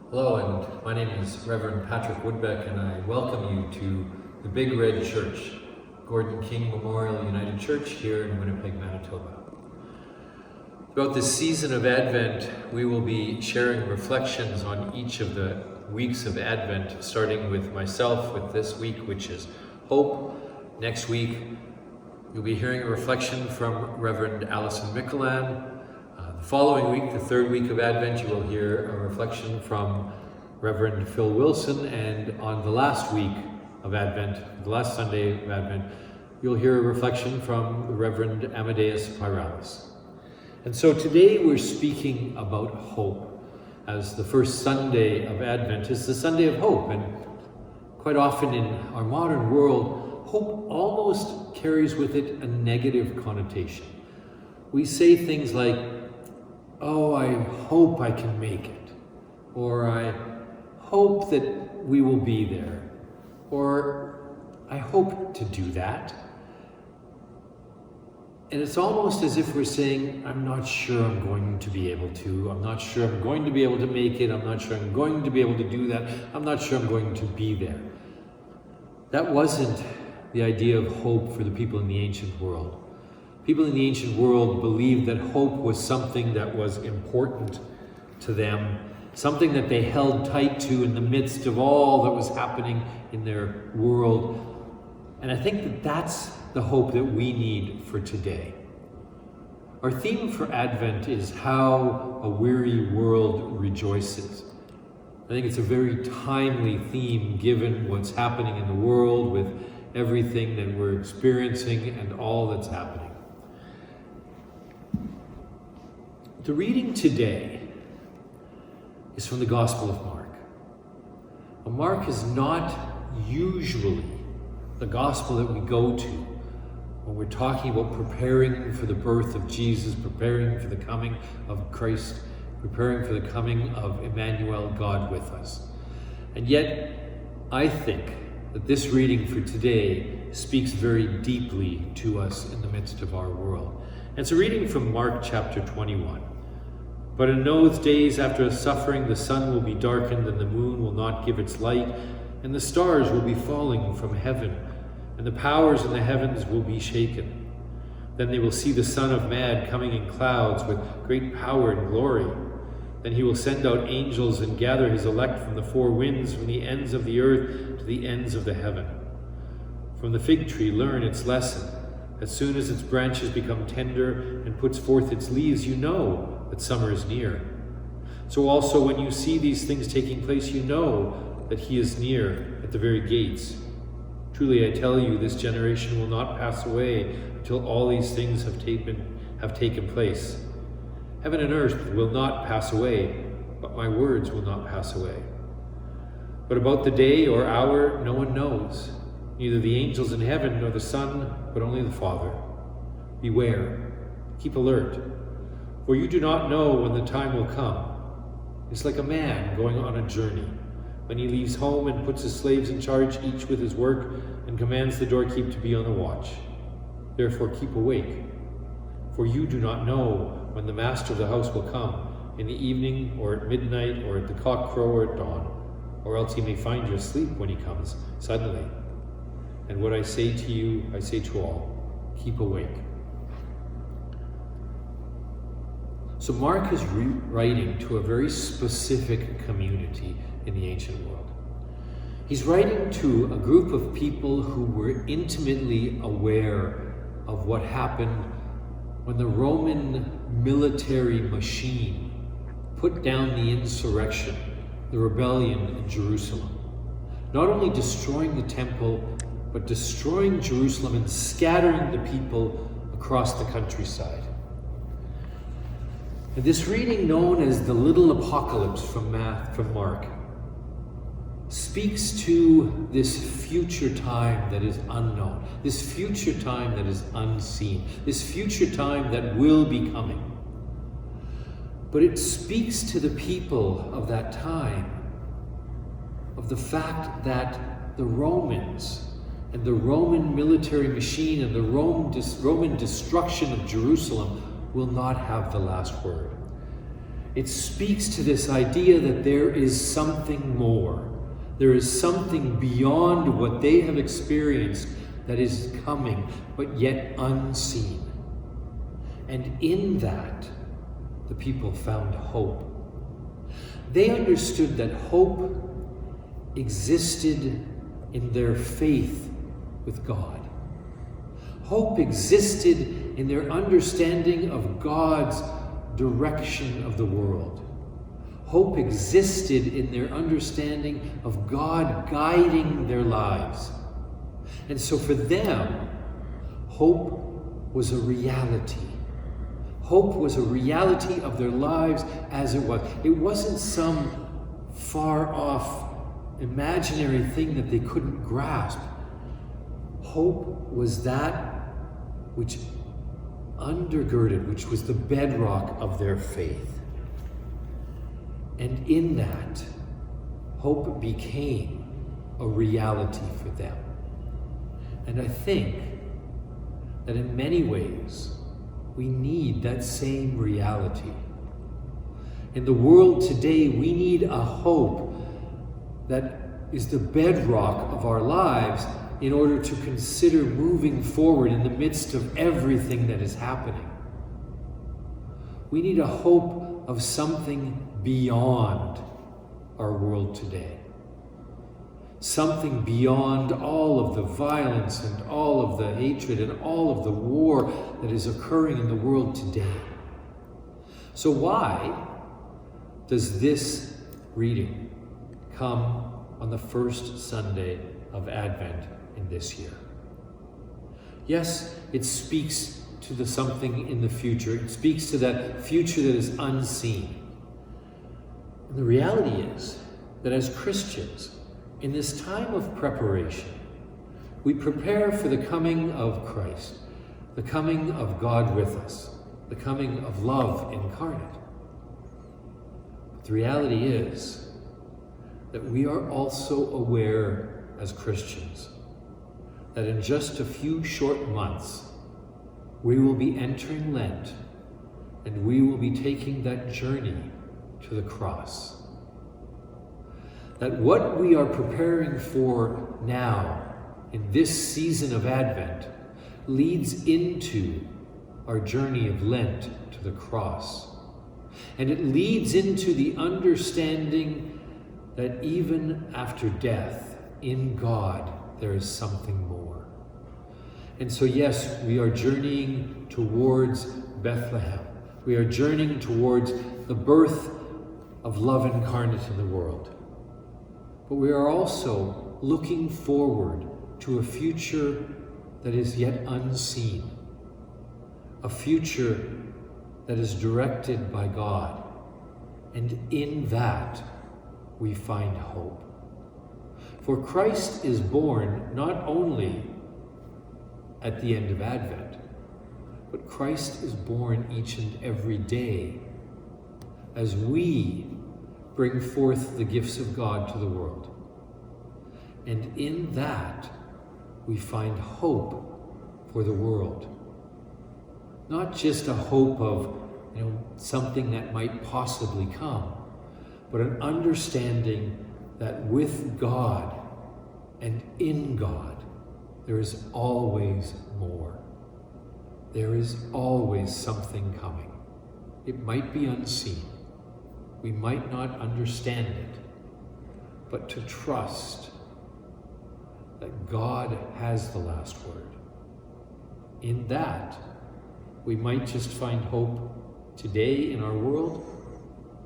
Hello, and my name is Reverend Patrick Woodbeck, and I welcome you to the Big Red Church, Gordon King Memorial United Church here in Winnipeg, Manitoba. Throughout this season of Advent, we will be sharing reflections on each of the weeks of Advent, starting with myself with this week, which is Hope. Next week, you'll be hearing a reflection from Reverend Alison Mickelan. The following week, the third week of Advent, you will hear a reflection from Reverend Phil Wilson, and on the last week of Advent, the last Sunday of Advent, you'll hear a reflection from the Reverend Amadeus Pyralis. And so today we're speaking about hope, as the first Sunday of Advent is the Sunday of hope, and quite often in our modern world, hope almost carries with it a negative connotation. We say things like, "Oh, I hope I can make it," or "I hope that we will be there," or "I hope to do that." And it's almost as if we're saying, "I'm not sure I'm going to be able to, I'm not sure I'm going to be able to make it, I'm not sure I'm going to be able to do that, I'm not sure I'm going to be there." That wasn't the idea of hope for the people in the ancient world. People in the ancient world believed that hope was something that was important to them, something that they held tight to in the midst of all that was happening in their world. And I think that that's the hope that we need for today. Our theme for Advent is How a Weary World Rejoices. I think it's a very timely theme given what's happening in the world with everything that we're experiencing and all that's happening. The reading today is from the Gospel of Mark. Now, Mark is not usually the Gospel that we go to when we're talking about preparing for the birth of Jesus, preparing for the coming of Christ, preparing for the coming of Emmanuel, God with us. And yet, I think that this reading for today speaks very deeply to us in the midst of our world. And it's a reading from Mark chapter 21. "But in those days after suffering, the sun will be darkened, and the moon will not give its light, and the stars will be falling from heaven, and the powers in the heavens will be shaken. Then they will see the Son of Man coming in clouds with great power and glory. Then he will send out angels and gather his elect from the four winds, from the ends of the earth to the ends of the heaven. From the fig tree learn its lesson. As soon as its branches become tender and puts forth its leaves, you know that summer is near. So also when you see these things taking place, you know that he is near at the very gates. Truly I tell you, this generation will not pass away until all these things have taken place. Heaven and earth will not pass away, but my words will not pass away. But about the day or hour no one knows, neither the angels in heaven nor the Son, but only the Father. Beware, keep alert, for you do not know when the time will come. It's like a man going on a journey, when he leaves home and puts his slaves in charge, each with his work, and commands the doorkeeper to be on the watch. Therefore keep awake, for you do not know when the master of the house will come, in the evening, or at midnight, or at the cockcrow, or at dawn, or else he may find you asleep when he comes suddenly. And what I say to you, I say to all, keep awake." So Mark is writing to a very specific community in the ancient world. He's writing to a group of people who were intimately aware of what happened when the Roman military machine put down the insurrection, the rebellion in Jerusalem, not only destroying the temple, but destroying Jerusalem and scattering the people across the countryside. And this reading, known as the Little Apocalypse from Mark, speaks to this future time that is unknown, this future time that is unseen, this future time that will be coming. But it speaks to the people of that time of the fact that the Romans and the Roman military machine and the Roman destruction of Jerusalem will not have the last word. it speaks to this idea that there is something more. There is something beyond what they have experienced that is coming, but yet unseen. And in that, the people found hope. They understood that hope existed in their faith with God. Hope existed in their understanding of God's direction of the world. Hope existed in their understanding of God guiding their lives. And so for them, hope was a reality. Hope was a reality of their lives as it was. It wasn't some far off imaginary thing that they couldn't grasp. Hope was that which undergirded, which was the bedrock of their faith. And in that, hope became a reality for them. And I think that in many ways, we need that same reality. In the world today, we need a hope that is the bedrock of our lives in order to consider moving forward in the midst of everything that is happening. We need a hope of something beyond our world today. Something beyond all of the violence and all of the hatred and all of the war that is occurring in the world today. So why does this reading come on the first Sunday of Advent in this year? Yes, it speaks to the something in the future. It speaks to that future that is unseen. And the reality is that as Christians, in this time of preparation, we prepare for the coming of Christ, the coming of God with us, the coming of love incarnate. But the reality is that we are also aware as Christians that in just a few short months, we will be entering Lent and we will be taking that journey to the cross. That what we are preparing for now in this season of Advent leads into our journey of Lent to the cross. And it leads into the understanding that even after death, in God, there is something more. And so yes, we are journeying towards Bethlehem. We are journeying towards the birth of love incarnate in the world. But we are also looking forward to a future that is yet unseen, a future that is directed by God. And in that, we find hope. For Christ is born not only at the end of Advent, but Christ is born each and every day as we bring forth the gifts of God to the world. And in that, we find hope for the world. Not just a hope of, something that might possibly come, but an understanding that with God and in God, there is always more. There is always something coming. It might be unseen. We might not understand it, but to trust that God has the last word. In that, we might just find hope today in our world,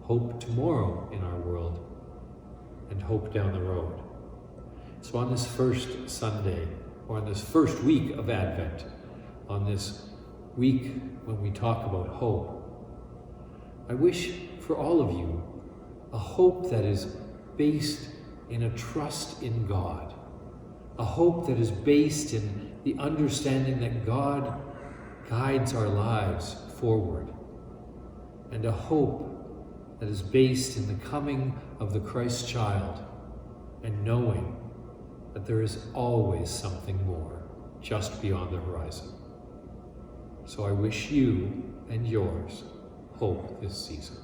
hope tomorrow in our world, and hope down the road. So on this first Sunday, or on this first week of Advent, on this week when we talk about hope, I wish for all of you a hope that is based in a trust in God, a hope that is based in the understanding that God guides our lives forward, and a hope that is based in the coming of the Christ child and knowing that there is always something more just beyond the horizon. So I wish you and yours hope this season.